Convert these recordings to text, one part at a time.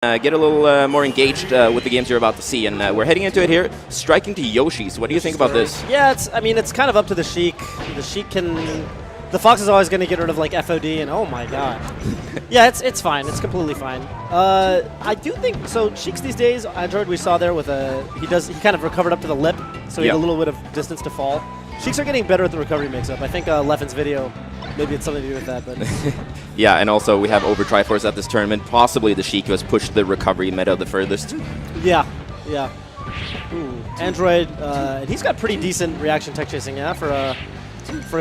get a little more engaged with the games you're about to see, and we're heading into it here, striking to Yoshi's. What do you think about this? Yeah, it's kind of up to the Sheik. The Sheik can... The Fox is always going to get rid of, like, FOD, and oh my god. Yeah, it's fine. It's completely fine. I do think... So, Sheiks these days, ndroid we saw there with a... He kind of recovered up to the lip, so he had a little bit of distance to fall. Sheiks are getting better at the recovery mix-up. I think Leffen's video... Maybe it's something to do with that, but... Yeah, and also we have over Triforce at this tournament. Possibly the Sheik who has pushed the recovery meta the furthest. Yeah, yeah. Ooh, ndroid, and he's got pretty decent reaction tech chasing, yeah, for a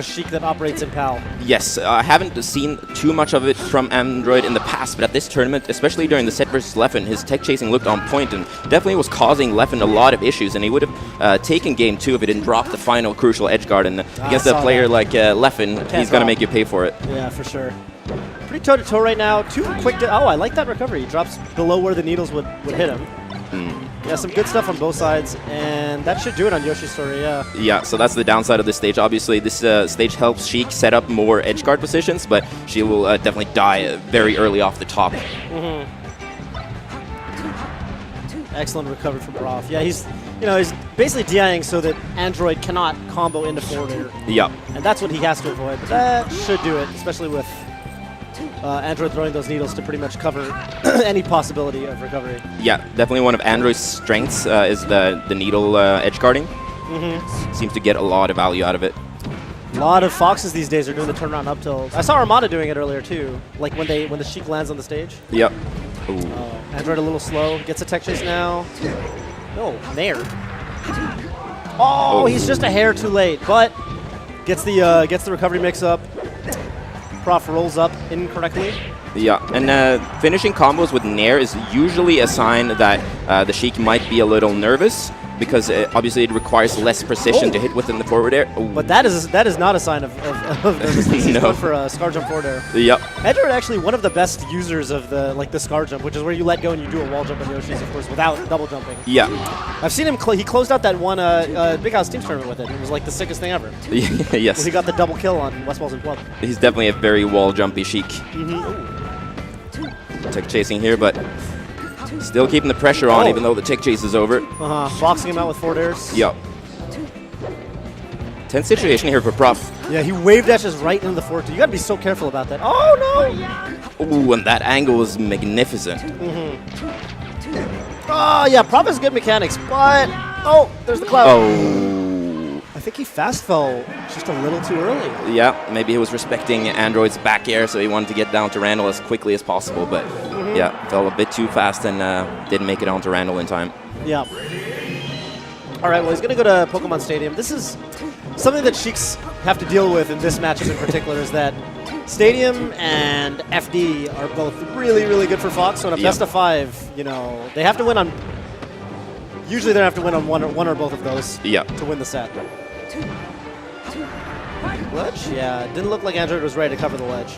Sheik that operates in PAL. Yes, I haven't seen too much of it from ndroid in the past, but at this tournament, especially during the set versus Leffen, his tech chasing looked on point and definitely was causing Leffen a lot of issues, and he would have taken game 2 if he didn't drop the final crucial edge guard, and against a player like Leffen, he's going to make you pay for it. Yeah, for sure. Pretty toe-to-toe right now. Too quick to... Oh, I like that recovery. He drops below where the needles would hit him. Yeah, some good stuff on both sides, and that should do it on Yoshi's story, yeah. Yeah, so that's the downside of this stage. Obviously, this stage helps Sheik set up more edge guard positions, but she will definitely die very early off the top. Excellent recovery from Prof. Yeah, he's basically DIing so that ndroid cannot combo into forward air. Yeah. And that's what he has to avoid, but that should do it, especially with ndroid throwing those needles to pretty much cover any possibility of recovery. Yeah, definitely one of ndroid's strengths is the needle edge guarding. Seems to get a lot of value out of it. A lot of Foxes these days are doing the turnaround up tilts. I saw Armada doing it earlier too, like when the Sheik lands on the stage. Yep. ndroid a little slow, gets a tech chase now. No, Nair. Oh, he's just a hair too late, but gets the recovery mix up. Prof rolls up incorrectly. Yeah, and finishing combos with Nair is usually a sign that the Sheik might be a little nervous, because obviously it requires less precision to hit within the forward air. But that is not a sign of nervousness. He's going for a Scar Jump forward air. Yep. ndroid actually one of the best users of the Scar Jump, which is where you let go and you do a wall jump on Yoshi's, of course, without double jumping. Yeah. I've seen him, he closed out that one Big House Teams tournament with it. It was like the sickest thing ever. Yes. He got the double kill on Westballs and Plum. He's definitely a very wall jumpy Sheik. Tech chasing here, but still keeping the pressure on, even though the tech chase is over. Boxing him out with forward airs. Yep. Tense situation here for Prof. Yeah, he wave dashes right into the forward two. You gotta be so careful about that. Oh no! Ooh, and that angle was magnificent. Oh yeah, Prof has good mechanics, but there's the cloud. I think he fast fell just a little too early. Yeah, maybe he was respecting ndroid's back air, so he wanted to get down to Randall as quickly as possible, but yeah, fell a bit too fast and didn't make it onto Randall in time. Yeah. All right, well, he's going to go to Pokemon Stadium. This is something that Sheiks have to deal with in this matchup in particular, is that Stadium and FD are both really, really good for Fox, so in a best of 5, they have to win on... Usually they have to win on one or both of those to win the set. Ledge? Yeah, it didn't look like ndroid was ready to cover the ledge.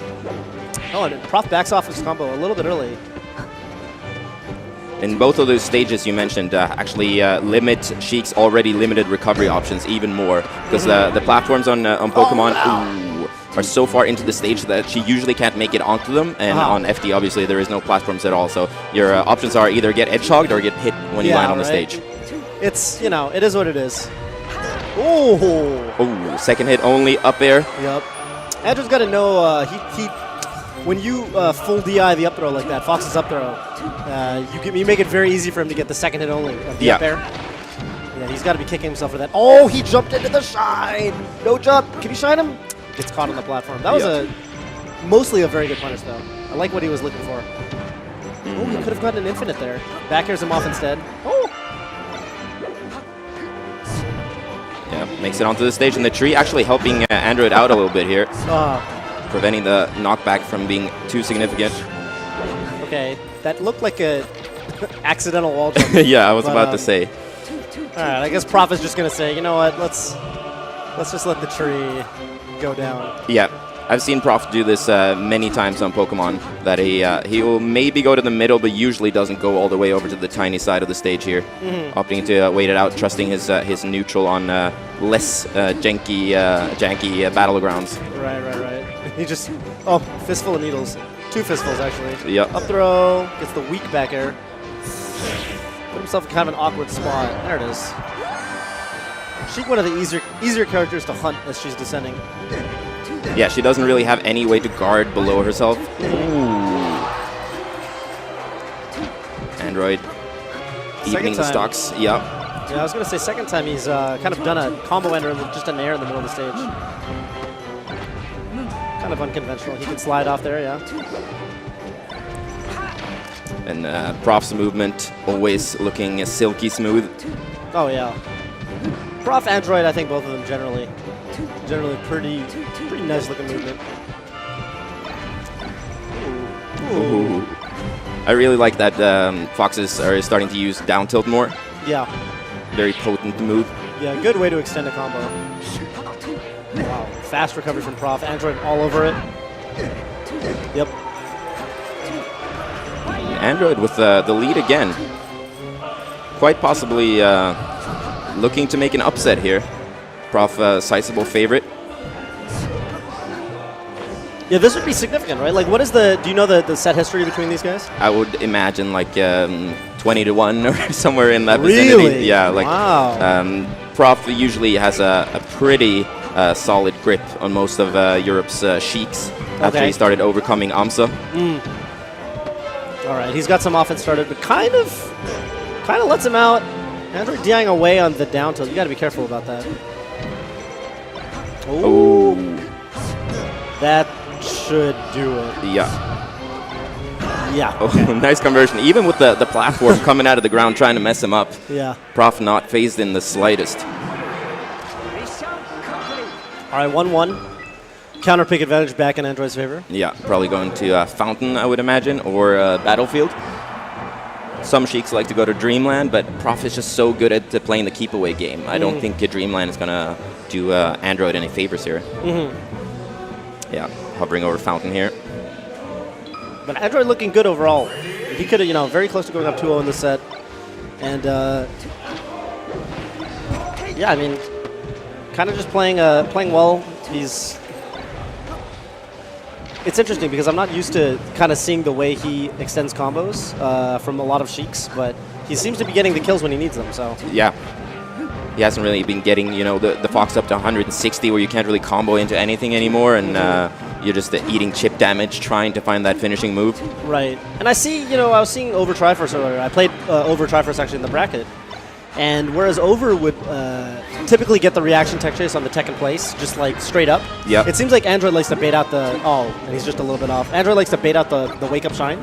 Oh, and Prof backs off his combo a little bit early. In both of those stages you mentioned, actually limit Sheik's already limited recovery options even more, because the platforms on Pokemon are so far into the stage that she usually can't make it onto them, and on FD obviously there is no platforms at all, so your options are either get edge-hogged or get hit when you land on the stage. It's, it is what it is. Oh, second hit only, up air. Yep. ndroid's got to know, when you full DI the up throw like that, Fox's up throw, you make it very easy for him to get the second hit only of the up air. Yeah, he's got to be kicking himself for that. Oh, he jumped into the shine. No jump. Can he shine him? Gets caught on the platform. That was mostly a very good punish, though. I like what he was looking for. Oh, he could have gotten an infinite there. Back airs him off instead. Oh. Yeah, makes it onto the stage, and the tree actually helping ndroid out a little bit here. Preventing the knockback from being too significant. Okay, that looked like a accidental wall jump. Yeah, I was about to say. All right, I guess Prof is just going to say, you know what, let's just let the tree go down. Yeah, I've seen Prof do this many times on Pokemon, that he will maybe go to the middle, but usually doesn't go all the way over to the tiny side of the stage here. Opting to wait it out, trusting his neutral on less janky battlegrounds. Right. He just, fistful of needles. Two fistfuls, actually. Yep. Up throw, gets the weak back air. Put himself in kind of an awkward spot. There it is. Sheik, one of the easier characters to hunt as she's descending. Yeah, she doesn't really have any way to guard below herself. Ooh. Android evening the stocks. Yep. Yeah, I was going to say second time he's kind of done a combo ender with just an air in the middle of the stage. Kind of unconventional. He can slide off there, yeah. And Prof's movement always looking silky smooth. Oh, yeah. Prof, Android, I think both of them generally pretty nice looking movement. Ooh. I really like that Foxes are starting to use down tilt more. Yeah. Very potent move. Yeah, good way to extend a combo. Wow, fast recovery from Prof. Android all over it. Yep. Android with the lead again. Quite possibly looking to make an upset here. Prof, sizable favorite. Yeah, this would be significant, right? Like, what is do you know the set history between these guys? I would imagine like 20-1 or somewhere in that really? vicinity. Yeah, like wow. Prof usually has a pretty solid grip on most of Europe's Sheiks after he started overcoming Amsa. All right, he's got some offense started, but kind of lets him out. Android DIing away on the down tilt. You got to be careful about that. Oh, that should do it. Yeah. Yeah. Okay. Oh, nice conversion. Even with the platform coming out of the ground trying to mess him up. Yeah. Prof not phased in the slightest. All right, 1-1. Counter pick advantage back in Android's favor. Yeah, probably going to Fountain, I would imagine, or Battlefield. Some Sheiks like to go to Dreamland, but Prof is just so good at playing the keep away game. I don't think Dreamland is going to do Android any favors here. Yeah, hovering over Fountain here. But Android looking good overall. He could have, very close to going up 2-0 in the set. And, yeah, I mean, kind of just playing well. It's interesting because I'm not used to kind of seeing the way he extends combos from a lot of Sheiks, but he seems to be getting the kills when he needs them, so. Yeah. He hasn't really been getting, the Fox up to 160 where you can't really combo into anything anymore, and you're just eating chip damage trying to find that finishing move. Right. And I see, I was seeing Over Triforce earlier. I played Over Triforce actually in the bracket. And whereas Over would typically get the reaction tech chase on the tech in place, just like straight up. Yep. It seems like Android likes to bait out and he's just a little bit off. Android likes to bait out the wake up shine.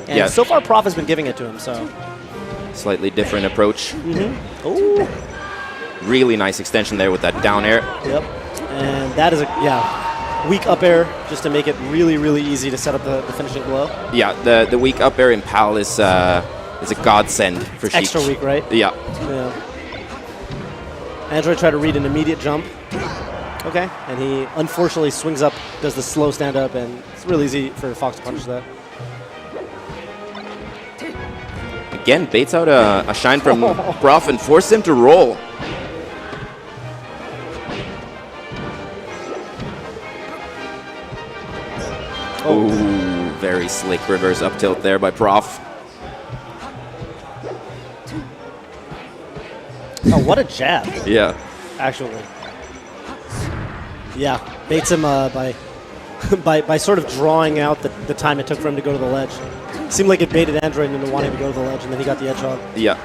And so far Prof has been giving it to him, so. Slightly different approach. Ooh. Really nice extension there with that down air. Yep. And that is weak up air just to make it really, really easy to set up the finishing blow. Yeah, the weak up air in PAL is a godsend for Sheik. Extra weak, right? Yeah. Android tried to read an immediate jump. Okay. And he unfortunately swings up, does the slow stand up, and it's really easy for Fox to punish that. Again, baits out a shine from Prof and forces him to roll. Oh, very slick reverse up tilt there by Prof. Oh, what a jab. Yeah. Actually. Yeah, baits him by sort of drawing out the time it took for him to go to the ledge. Seemed like it baited Android into wanting to go to the ledge, and then he got the edge hog. Yeah.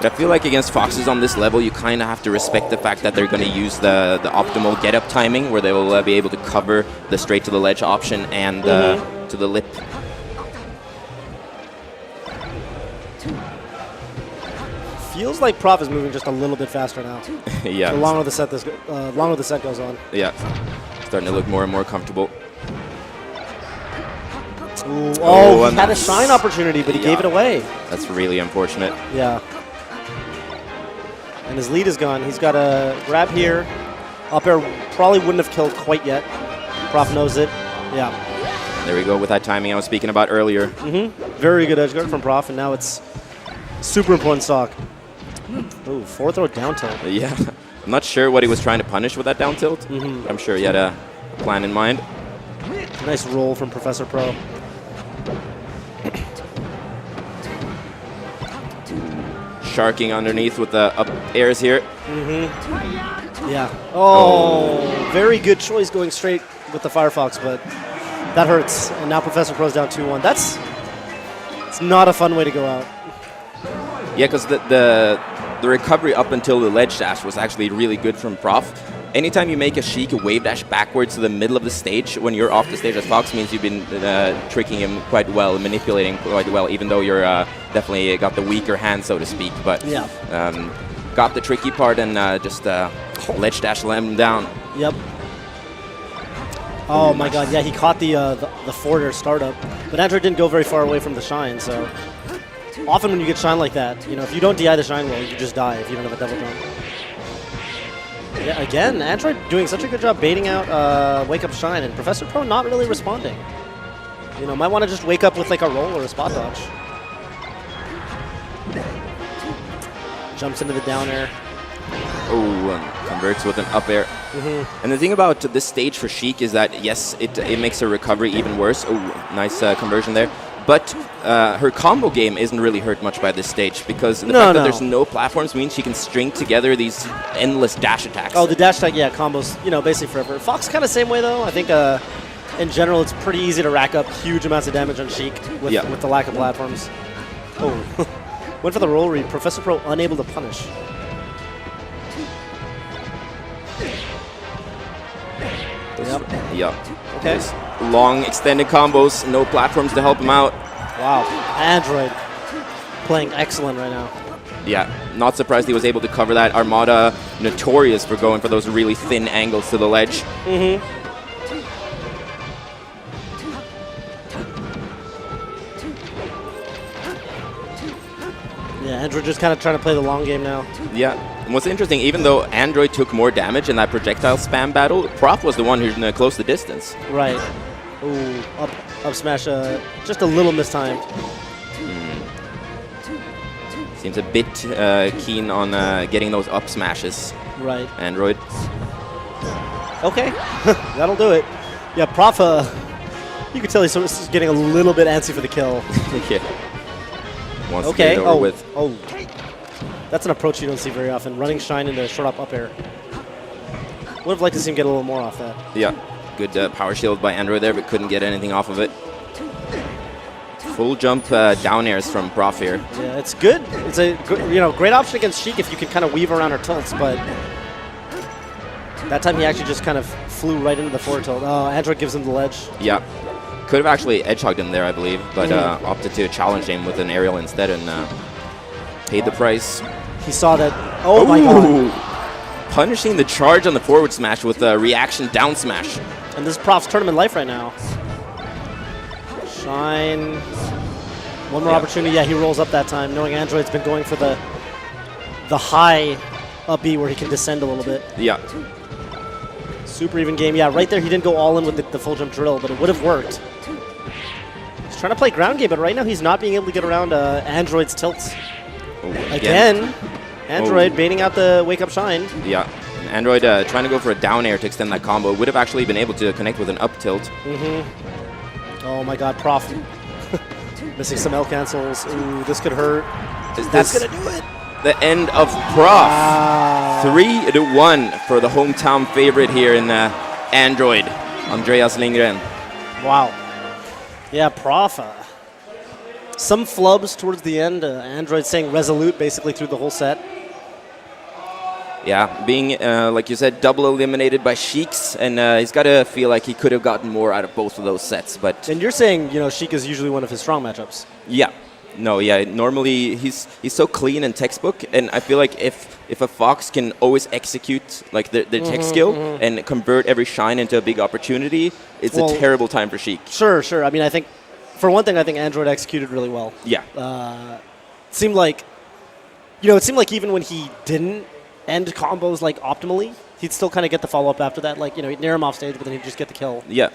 But I feel like against Foxes on this level, you kind of have to respect the fact that they're going to use the optimal get-up timing, where they will be able to cover the straight to the ledge option and to the lip. Feels like Prof is moving just a little bit faster now. Yeah. The longer the set goes on. Yeah. Starting to look more and more comfortable. Ooh, he had a shine opportunity, but he gave it away. That's really unfortunate. Yeah. And his lead is gone. He's got a grab here. Up air probably wouldn't have killed quite yet. Prof knows it. Yeah. There we go with that timing I was speaking about earlier. Very good edge guard from Prof, and now it's super important stock. Ooh, 4-throw down tilt. Yeah. I'm not sure what he was trying to punish with that down tilt. I'm sure he had a plan in mind. Nice roll from Professor Pro. Sharking underneath with the up airs here. Yeah. Oh, very good choice going straight with the Firefox, but that hurts. And now Professor Pro's down 2-1. It's not a fun way to go out. Yeah, because the recovery up until the ledge dash was actually really good from Prof. Anytime you make a Sheik wave dash backwards to the middle of the stage when you're off the stage as Fox means you've been tricking him quite well, manipulating quite well, even though you're definitely got the weaker hand, so to speak. But yeah. Got the tricky part and just ledge dash him down. Yep. Oh my god, yeah, he caught the forward startup, but Android didn't go very far away from the shine, so often when you get shine like that, you know, if you don't DI the shine well, you just die if you don't have a double jump. Yeah, again, Android doing such a good job baiting out Wake Up Shine, and Professor Pro not really responding. You know, might want to just wake up with like a roll or a spot dodge. Jumps into the down air. Oh, converts with an up air. And the thing about this stage for Sheik is that, yes, it makes her recovery even worse. Oh, nice conversion there. But her combo game isn't really hurt much by this stage because the fact that there's no platforms means she can string together these endless dash attacks. Oh, the dash attack, yeah, combos, you know, basically forever. Fox kind of same way, though. I think in general it's pretty easy to rack up huge amounts of damage on Sheik with the lack of platforms. Oh, went for the roll read. Professor Pro unable to punish. Yep. Okay. Long extended combos, no platforms to help him out. Wow. Android playing excellent right now. Yeah, not surprised he was able to cover that. Armada notorious for going for those really thin angles to the ledge. Yeah, Android just kind of trying to play the long game now. Yeah, and what's interesting, even though Android took more damage in that projectile spam battle, Prof was the one who closed the distance. Right. Ooh, up smash, just a little mistimed. Seems a bit keen on getting those up smashes. Right. Android. Okay, that'll do it. Yeah, Prof, you can tell he's sort of getting a little bit antsy for the kill. Yeah. Wants to get it over with. Oh, that's an approach you don't see very often. Running shine into short up there. Would have liked to see him get a little more off that. Yeah, good power shield by Android there, but couldn't get anything off of it. Full jump down airs from Prof here. Yeah, it's good. It's a great option against Sheik if you can kind of weave around her tilts, but that time he actually just kind of flew right into the forward tilt. Oh, Android gives him the ledge. Yeah. Could have actually edge-hugged him there, I believe, but opted to challenge him with an aerial instead and paid the price. He saw that. Oh, my God. Punishing the charge on the forward smash with a reaction down smash. And this is Prof's tournament life right now. Shine. One more opportunity. Yeah, he rolls up that time, knowing Android's been going for the high up B where he can descend a little bit. Yeah. Super even game. Yeah, right there he didn't go all in with the full jump drill, but it would have worked. He's trying to play ground game, but right now he's not being able to get around Android's tilts. Ooh, again, Android baiting out the wake up shine. Yeah. Android trying to go for a down air to extend that combo. Would have actually been able to connect with an up tilt. Oh my God, Prof. Missing some L cancels. Ooh, this could hurt. That's going to do it. The end of Prof. 3-1 for the hometown favorite here in Android, Andreas Lindgren. Wow. Yeah, Prof. Some flubs towards the end. Android staying resolute basically through the whole set. Yeah, being, like you said, double eliminated by Sheiks, and he's got to feel like he could have gotten more out of both of those sets. But and you're saying, Sheik is usually one of his strong matchups. Yeah. No, yeah, normally he's so clean and textbook, and I feel like if a Fox can always execute like the tech skill and convert every shine into a big opportunity, it's a terrible time for Sheik. Sure. I mean, I think, for one thing, I think Android executed really well. Yeah. It seemed like even when he didn't end combos like optimally, he'd still kind of get the follow-up after that. Like, he'd near him off stage, but then he'd just get the kill. Yeah.